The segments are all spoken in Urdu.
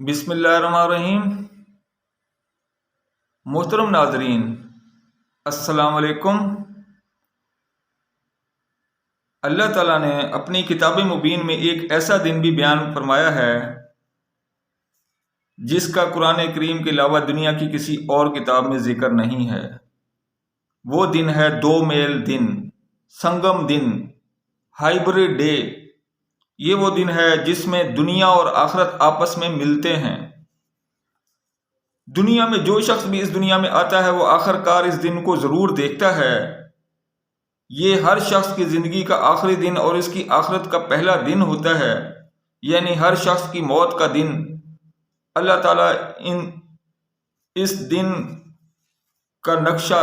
بسم اللہ الرحمن الرحیم۔ محترم ناظرین، السلام علیکم۔ اللہ تعالیٰ نے اپنی کتاب مبین میں ایک ایسا دن بھی بیان فرمایا ہے جس کا قرآن کریم کے علاوہ دنیا کی کسی اور کتاب میں ذکر نہیں ہے۔ وہ دن ہے 2 میل دن، سنگم دن، ہائبرڈ ڈے۔ یہ وہ دن ہے جس میں دنیا اور آخرت آپس میں ملتے ہیں۔ دنیا میں جو شخص بھی اس دنیا میں آتا ہے وہ آخر کار اس دن کو ضرور دیکھتا ہے۔ یہ ہر شخص کی زندگی کا آخری دن اور اس کی آخرت کا پہلا دن ہوتا ہے، یعنی ہر شخص کی موت کا دن۔ اللہ تعالیٰ اس دن کا نقشہ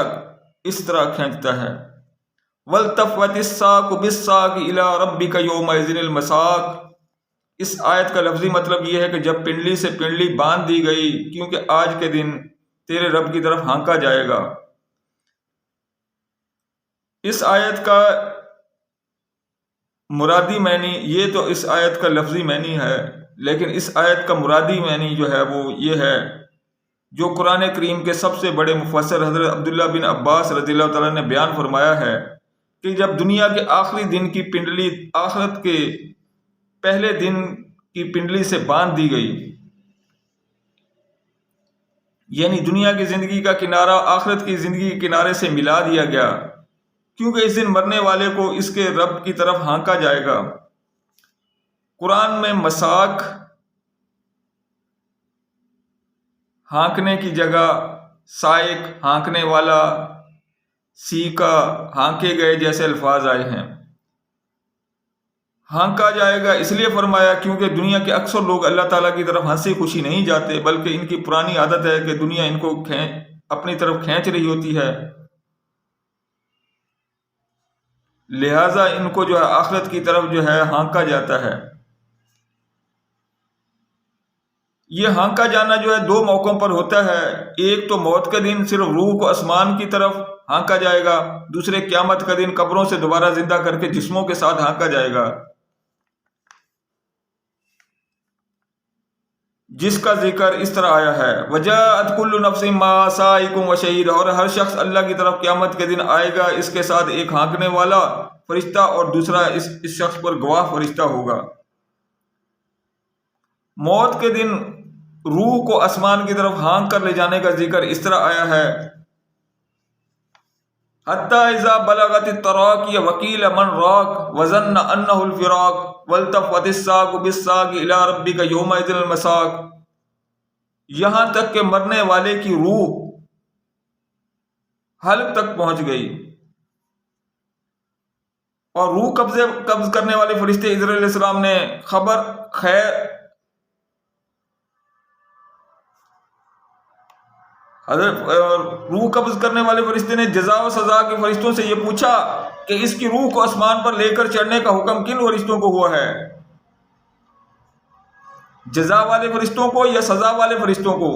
اس طرح کھینچتا ہے، وَالْتَفَّتِ السَّاقُ بِالسَّاقِ إِلَىٰ رَبِّكَ يَوْمَئِذٍ الْمَسَاقُ۔ اس آیت کا لفظی مطلب یہ ہے کہ جب پنڈلی سے پنڈلی باندھ دی گئی، کیونکہ آج کے دن تیرے رب کی طرف ہانکا جائے گا۔ اس آیت کا مرادی معنی، یہ تو اس آیت کا لفظی معنی ہے، لیکن اس آیت کا مرادی معنی جو ہے وہ یہ ہے جو قرآن کریم کے سب سے بڑے مفسر حضرت عبداللہ بن عباس رضی اللہ تعالیٰ نے بیان فرمایا ہے کہ جب دنیا کے آخری دن کی پنڈلی آخرت کے پہلے دن کی پنڈلی سے باندھ دی گئی، یعنی دنیا کی زندگی کا کنارہ آخرت کی زندگی کے کنارے سے ملا دیا گیا، کیونکہ اس دن مرنے والے کو اس کے رب کی طرف ہانکا جائے گا۔ قرآن میں مساق ہانکنے کی جگہ سائق ہانکنے والا، سیکا ہانکے گئے جیسے الفاظ آئے ہیں۔ ہانکا جائے گا اس لیے فرمایا کیونکہ دنیا کے اکثر لوگ اللہ تعالیٰ کی طرف ہنسی خوشی نہیں جاتے، بلکہ ان کی پرانی عادت ہے کہ دنیا ان کو اپنی طرف کھینچ رہی ہوتی ہے، لہٰذا ان کو جو ہے آخرت کی طرف جو ہے ہانکا جاتا ہے۔ یہ ہانکا جانا جو ہے 2 موقعوں پر ہوتا ہے۔ ایک تو موت کے دن صرف روح کو آسمان کی طرف ہانکا جائے گا، دوسرے قیامت کا دن قبروں سے دوبارہ زندہ کر کے جسموں کے ساتھ ہانکا جائے گا، جس کا ذکر اس طرح آیا ہے، وَجَاءَتْ كُلُّ نَفْسٍ مَّعَهَا سَائِقٌ وَشَهِيدٌ۔ اور ہر شخص اللہ کی طرف قیامت کے دن آئے گا، اس کے ساتھ ایک ہانکنے والا فرشتہ اور دوسرا اس شخص پر گواہ فرشتہ ہوگا۔ موت کے دن روح کو آسمان کی طرف ہانک کر لے جانے کا ذکر اس طرح آیا ہے، حَتَّىٰ إِذَا بَلَغَتِ التَّرَاقِيَ وَقِيلَ مَنْ رَاقٍ وَظَنَّ أَنَّهُ الْفِرَاقُ وَالْتَفَّتِ السَّاقُ بِالسَّاقِ إِلَىٰ رَبِّكَ يَوْمَئِذٍ الْمَسَاقُ۔ یہاں تک کہ مرنے والے کی روح حلق تک پہنچ گئی، اور روح قبض کرنے والے فرشتے عزرائیل علیہ السلام نے خبر خیر روح قبض کرنے والے فرشتے نے جزا و سزا کے فرشتوں سے یہ پوچھا کہ اس کی روح کو آسمان پر لے کر چڑھنے کا حکم کن فرشتوں کو ہوا ہے، جزا والے فرشتوں کو یا سزا والے فرشتوں کو؟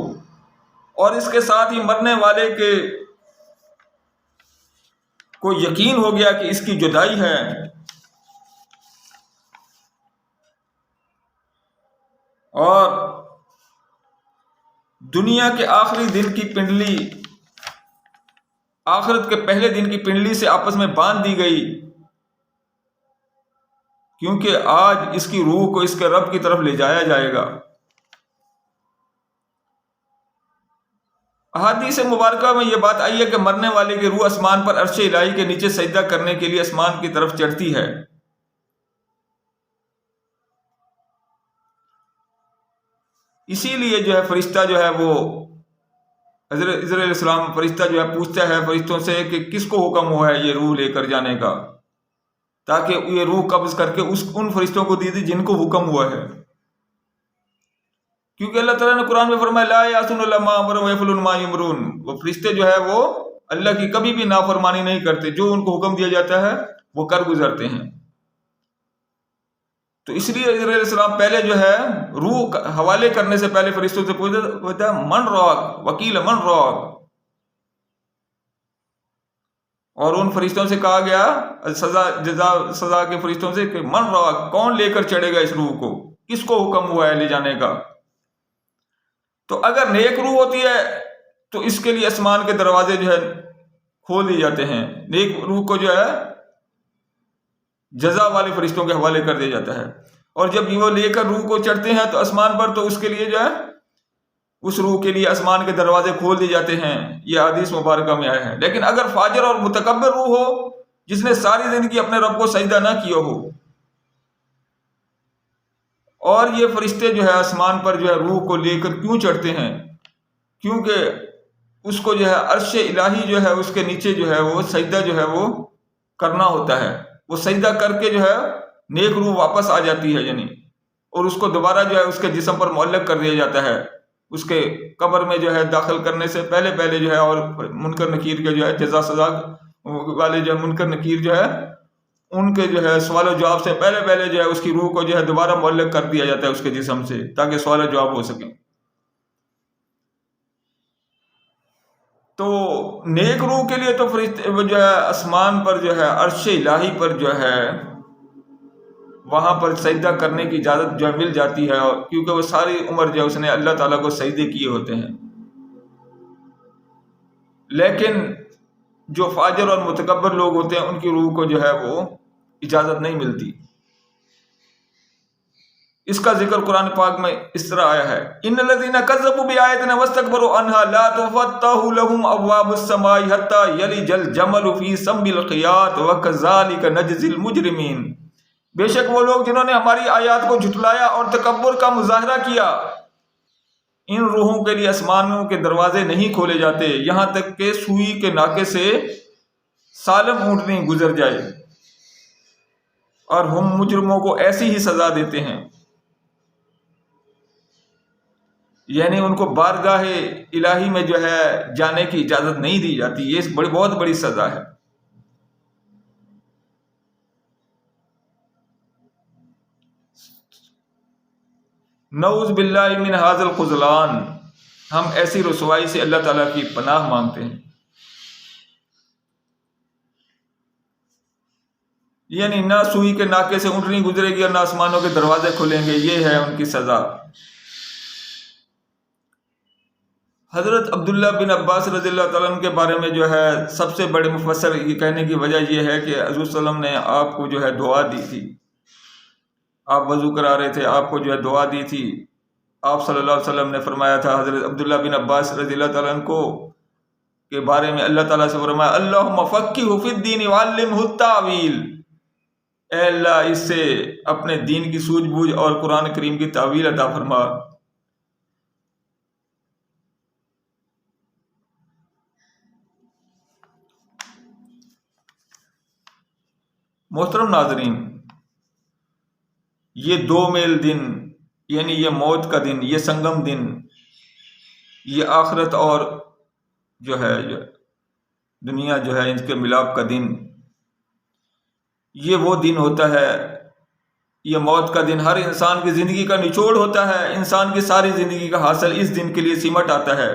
اور اس کے ساتھ ہی مرنے والے کے کو یقین ہو گیا کہ اس کی جدائی ہے، اور دنیا کے آخری دن کی پنڈلی آخرت کے پہلے دن کی پنڈلی سے آپس میں باندھ دی گئی، کیونکہ آج اس کی روح کو اس کے رب کی طرف لے جایا جائے گا۔ احادیث مبارکہ میں یہ بات آئی ہے کہ مرنے والے کی روح آسمان پر عرش الہی کے نیچے سجدہ کرنے کے لیے آسمان کی طرف چڑھتی ہے۔ اسی لیے جو ہے فرشتہ جو ہے وہ حضرت عزرائیل علیہ السلام فرشتہ جو ہے پوچھتا ہے فرشتوں سے کہ کس کو حکم ہوا ہے یہ روح لے کر جانے کا، تاکہ یہ روح قبض کر کے ان فرشتوں کو دی جن کو حکم ہوا ہے، کیونکہ اللہ تعالیٰ نے قرآن میں فرمایا لا یعصون اللہ ما امرهم ویفعلون ما یؤمرون۔ وہ فرشتے جو ہے وہ اللہ کی کبھی بھی نافرمانی نہیں کرتے، جو ان کو حکم دیا جاتا ہے وہ کر گزرتے ہیں۔ تو اس لیے عزرائیل علیہ السلام پہلے جو ہے روح حوالے کرنے سے پہلے فرشتوں سے پوچھتا من راق، وکیل من راق، اور ان فرشتوں سے کہا گیا سزا کے فرشتوں سے کہ من راق، کون لے کر چڑھے گا اس روح کو، کس کو حکم ہوا ہے لے جانے کا؟ تو اگر نیک روح ہوتی ہے تو اس کے لیے آسمان کے دروازے جو ہے کھول دیے جاتے ہیں، نیک روح کو جو ہے جزا والے فرشتوں کے حوالے کر دیا جاتا ہے، اور جب وہ لے کر روح کو چڑھتے ہیں تو آسمان پر، تو اس کے لیے جو ہے اس روح کے لیے آسمان کے دروازے کھول دیے جاتے ہیں، یہ حدیث مبارکہ میں آیا ہے۔ لیکن اگر فاجر اور متکبر روح ہو جس نے ساری زندگی اپنے رب کو سجدہ نہ کیا ہو، اور یہ فرشتے جو ہے آسمان پر جو ہے روح کو لے کر کیوں چڑھتے ہیں؟ کیونکہ اس کو جو ہے عرش الہی جو ہے اس کے نیچے جو ہے وہ سجدہ جو ہے وہ کرنا ہوتا ہے، وہ سجدہ کر کے جو ہے نیک روح واپس آ جاتی ہے، یعنی اور اس کو دوبارہ جو ہے اس کے جسم پر معلق کر دیا جاتا ہے، اس کے قبر میں جو ہے داخل کرنے سے پہلے جو ہے، اور منکر نکیر کے جو ہے جزا سزا والے جو ہے منکر نکیر جو ہے ان کے جو ہے سوال و جواب سے پہلے جو ہے اس کی روح کو جو ہے دوبارہ معلق کر دیا جاتا ہے اس کے جسم سے، تاکہ سوال و جواب ہو سکے۔ تو نیک روح کے لیے تو فرشتے جو ہے آسمان پر جو ہے عرش الہی پر جو ہے وہاں پر سجدہ کرنے کی اجازت جو ہے مل جاتی ہے، کیونکہ وہ ساری عمر جو ہے اس نے اللہ تعالیٰ کو سجدے کیے ہوتے ہیں۔ لیکن جو فاجر اور متکبر لوگ ہوتے ہیں ان کی روح کو جو ہے وہ اجازت نہیں ملتی۔ اس کا ذکر قرآن پاک میں اس طرح آیا ہے، ان الذین کذبوا بآیاتنا واستکبروا عنها لا تفتح لهم ابواب السماء حتى یلج الجمل فی سم الخیاط وکذلک نجزی المجرمین۔ بے شک وہ لوگ جنہوں نے ہماری آیات کو جھٹلایا اور تکبر کا مظاہرہ کیا، ان روحوں کے لیے آسمانوں کے دروازے نہیں کھولے جاتے یہاں تک کہ سوئی کے ناکے سے سالم اونٹنی گزر جائے، اور ہم مجرموں کو ایسی ہی سزا دیتے ہیں، یعنی ان کو بارگاہ الہی میں جو ہے جانے کی اجازت نہیں دی جاتی۔ یہ بہت بڑی سزا ہے۔ نعوذ باللہ من ھذا الخذلان، ہم ایسی رسوائی سے اللہ تعالیٰ کی پناہ مانگتے ہیں۔ یعنی نہ سوئی کے ناکے سے اونٹنی گزرے گی اور نہ آسمانوں کے دروازے کھلیں گے، یہ ہے ان کی سزا۔ حضرت عبداللہ بن عباس رضی اللہ تعالیٰ عنہ کے بارے میں جو ہے سب سے بڑے مفسر یہ کہنے کی وجہ یہ ہے کہ حضور صلی اللہ علیہ وسلم نے آپ کو جو ہے دعا دی تھی، آپ وضو کرا رہے تھے، آپ کو جو ہے دعا دی تھی۔ آپ صلی اللہ علیہ وسلم نے فرمایا تھا حضرت عبداللہ بن عباس رضی اللہ تعالیٰ عنہ کو کے بارے میں، اللہ تعالیٰ سے فرمایا اللہم فقہہ فی الدین وعلمہ التاویل، اے اللہ اس سے اپنے دین کی سوجھ بوجھ اور قرآن کریم کی تعویل عطا فرما۔ محترم ناظرین، یہ 2 میل دن، یعنی یہ موت کا دن، یہ سنگم دن، یہ آخرت اور جو ہے دنیا جو ہے ان کے ملاپ کا دن، یہ وہ دن ہوتا ہے، یہ موت کا دن ہر انسان کی زندگی کا نچوڑ ہوتا ہے، انسان کی ساری زندگی کا حاصل اس دن کے لیے سمٹ آتا ہے۔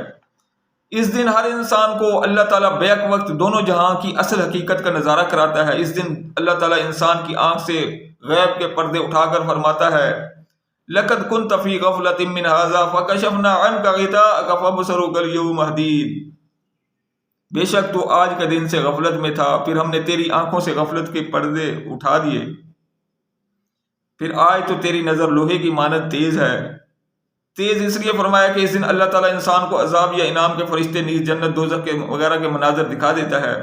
اس دن ہر انسان کو اللہ تعالیٰ بیک وقت دونوں جہاں کی اصل حقیقت کا نظارہ کراتا ہے۔ اس دن اللہ تعالیٰ انسان کی آنکھ سے غیب کے پردے اٹھا کر فرماتا ہے لَقَدْ كُنْتَ فِي غَفْلَةٍ مِّنْ هَٰذَا فَكَشَفْنَا عَنْكَ غِطَاءَكَ فَبَصَرُكَ الْيَوْمَ حَدِيدٌ، بے شک تو آج کے دن سے غفلت میں تھا، پھر ہم نے تیری آنکھوں سے غفلت کے پردے اٹھا دیے، پھر آج تو تیری نظر لوہے کی مانند تیز ہے۔ تیز اس لیے فرمایا کہ اس دن اللہ تعالیٰ انسان کو عذاب یا انعام کے فرشتے نیز جنت دوزخ کے وغیرہ کے مناظر دکھا دیتا ہے،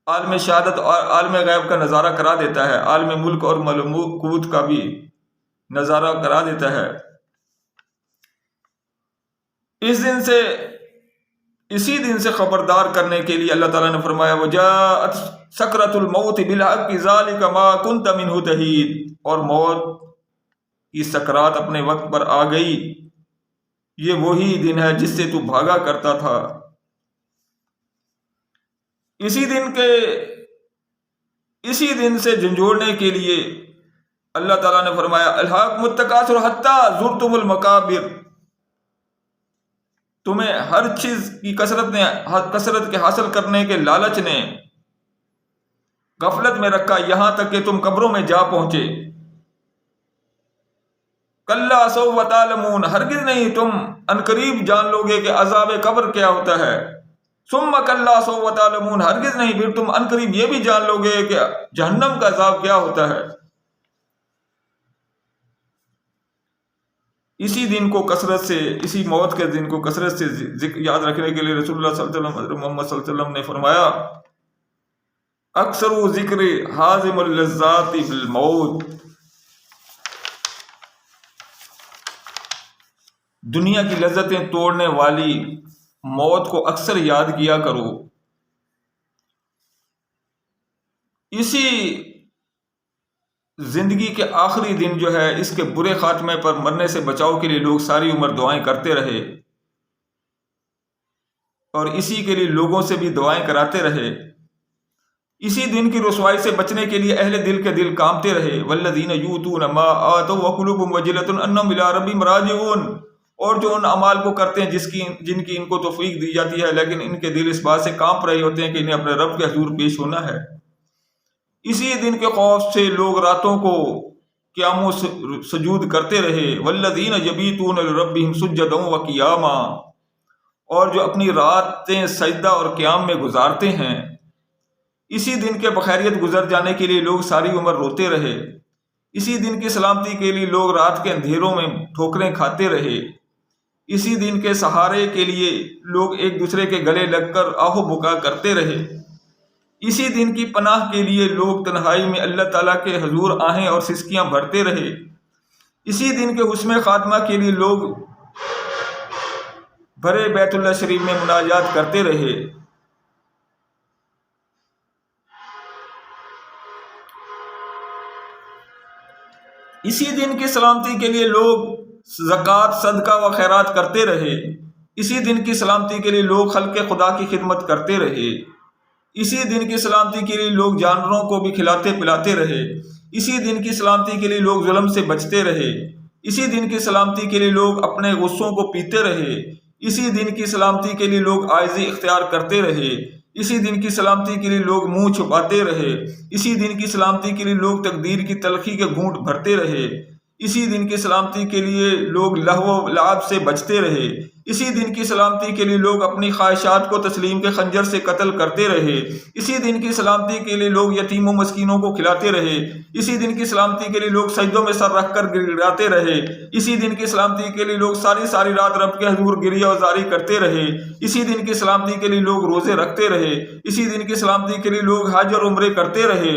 عالم شہادت اور عالم غیب کا نظارہ کرا دیتا ہے، عالم ملک اور ملکوت کا بھی نظارہ کرا دیتا ہے۔ اسی دن سے خبردار کرنے کے لیے اللہ تعالیٰ نے فرمایا وَجَاءَتْ سَكْرَةُ الْمَوْتِ بِالْحَقِّ ذَلِكَ مَا كُنْتَ مِنْهُ تَحِيدُ، اور موت کی سکرات اپنے وقت پر آ گئی، یہ وہی دن ہے جس سے تو بھاگا کرتا تھا۔ اسی دن سے جھنجھوڑنے کے لیے اللہ تعالیٰ نے فرمایا الہاکم التکاثر حتی زرتم المقابر، تمہیں ہر چیز کی کثرت کے حاصل کرنے کے لالچ نے غفلت میں رکھا، یہاں تک کہ تم قبروں میں جا پہنچے۔ کلا سوف تعلمون، ہرگز نہیں تم عنقریب جان لو گے کہ عذاب قبر کیا ہوتا ہے. ثم کلا سوف تعلمون، ہرگز نہیں پھر تم عنقریب یہ بھی جان لو گے کہ جہنم کا عذاب کیا ہوتا ہے. اسی دن کو کثرت سے، اسی موت کے دن کو کثرت سے یاد رکھنے کے لیے رسول اللہ صلی اللہ علیہ وسلم، حضرت محمد صلی اللہ علیہ وسلم نے فرمایا اکثر ذکر حازم اللذات بالموت، دنیا کی لذتیں توڑنے والی موت کو اکثر یاد کیا کرو. اسی زندگی کے آخری دن جو ہے، اس کے برے خاتمے پر مرنے سے بچاؤ کے لیے لوگ ساری عمر دعائیں کرتے رہے، اور اسی کے لیے لوگوں سے بھی دعائیں کراتے رہے. اسی دن کی رسوائی سے بچنے کے لیے اہل دل کے دل کانپتے رہے. والذین یؤتون ما آتوا وقلوبهم وجلۃ انہم الی ربہم راجعون، اور جو ان اعمال کو کرتے ہیں جن کی ان کو توفیق دی جاتی ہے، لیکن ان کے دل اس بات سے کانپ رہے ہوتے ہیں کہ انہیں اپنے رب کے حضور پیش ہونا ہے. اسی دن کے خوف سے لوگ راتوں کو قیام و سجود کرتے رہے. والذین یبیتون لربہم سجدا وقیاما، اور جو اپنی راتیں سجدہ اور قیام میں گزارتے ہیں. اسی دن کے بخیریت گزر جانے کے لیے لوگ ساری عمر روتے رہے. اسی دن کی سلامتی کے لیے لوگ رات کے اندھیروں میں ٹھوکریں کھاتے رہے. اسی دن کے سہارے کے لیے لوگ ایک دوسرے کے گلے لگ کر آہو بکا کرتے رہے. اسی دن کی پناہ کے لیے لوگ تنہائی میں اللہ تعالیٰ کے حضور آہیں اور سسکیاں بھرتے رہے. اسی دن کے حسن خاتمہ کے لیے لوگ بھرے بیت اللہ شریف میں مناجات کرتے رہے. اسی دن کی سلامتی کے لیے لوگ زکوٰۃ، صدقہ و خیرات کرتے رہے. اسی دن کی سلامتی کے لیے لوگ خلق خدا کی خدمت کرتے رہے. اسی دن کی سلامتی کے لیے لوگ جانوروں کو بھی کھلاتے پلاتے رہے. اسی دن کی سلامتی کے لیے لوگ ظلم سے بچتے رہے. اسی دن کی سلامتی کے لیے لوگ اپنے غصوں کو پیتے رہے. اسی دن کی سلامتی کے لیے لوگ عاجزی اختیار کرتے رہے. اسی دن کی سلامتی کے لیے لوگ منہ چھپاتے رہے. اسی دن کی سلامتی کے لیے لوگ تقدیر کی تلخی کے گھونٹ بھرتے رہے. اسی دن کی سلامتی کے لیے لوگ لہو و لعب سے بچتے رہے. اسی دن کی سلامتی کے لیے لوگ اپنی خواہشات کو تسلیم کے خنجر سے قتل کرتے رہے. اسی دن کی سلامتی کے لیے لوگ یتیم و مسکینوں کو کھلاتے رہے. اسی دن کی سلامتی کے لیے لوگ سجدوں میں سر رکھ کر گڑگڑاتے رہے. اسی دن کی سلامتی کے لیے لوگ ساری رات رب کے حضور گریہ و زاری کرتے رہے. اسی دن کی سلامتی کے لیے لوگ روزے رکھتے رہے. اسی دن کی سلامتی کے لیے لوگ حج اور عمرے کرتے رہے.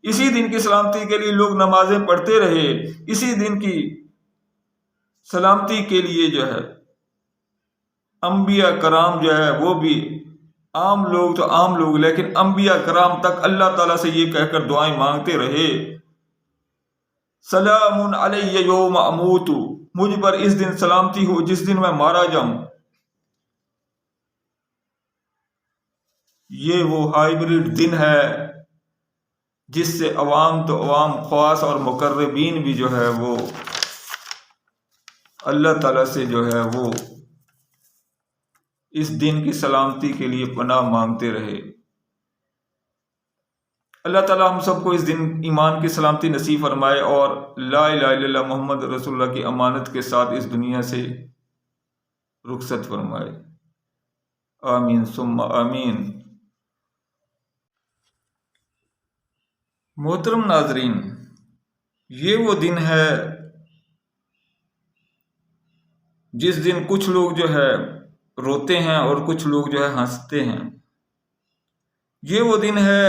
اسی دن کی سلامتی کے لیے لوگ نمازیں پڑھتے رہے. اسی دن کی سلامتی کے لیے جو ہے انبیاء کرام جو ہے وہ بھی، عام لوگ تو عام لوگ، لیکن انبیاء کرام تک اللہ تعالیٰ سے یہ کہہ کر دعائیں مانگتے رہے سلام علی یوم اموت، مجھ پر اس دن سلامتی ہو جس دن میں مارا جاؤں. یہ وہ ہائیبریڈ دن ہے جس سے عوام تو عوام، خواص اور مقربین بھی جو ہے وہ اللہ تعالیٰ سے جو ہے وہ اس دن کی سلامتی کے لیے پناہ مانگتے رہے. اللہ تعالیٰ ہم سب کو اس دن ایمان کی سلامتی نصیب فرمائے اور لا الہ الا اللہ محمد رسول اللہ کی امانت کے ساتھ اس دنیا سے رخصت فرمائے. آمین ثم آمین. محترم ناظرین، یہ وہ دن ہے جس دن کچھ لوگ جو ہے روتے ہیں اور کچھ لوگ جو ہے ہنستے ہیں. یہ وہ دن ہے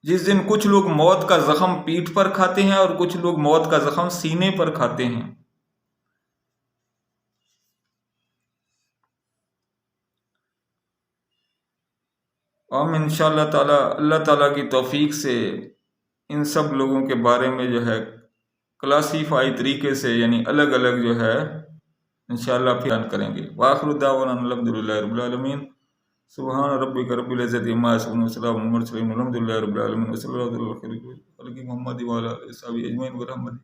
جس دن کچھ لوگ موت کا زخم پیٹھ پر کھاتے ہیں اور کچھ لوگ موت کا زخم سینے پر کھاتے ہیں. ہم انشاءاللہ تعالی اللہ تعالیٰ کی توفیق سے ان سب لوگوں کے بارے میں جو ہے کلاسیفائی طریقے سے، یعنی الگ الگ جو ہے انشاءاللہ بیان کریں گے. وآخر دعوانا الحمدللہ رب العالمین. سبحان ربک رب العزت عما یصفون وسلام علی المرسلین والحمدللہ رب العالمین. وصلی اللہ علیہ وسلم محمد وعلی آلہ وصحبہ اجمعین برحمتہ.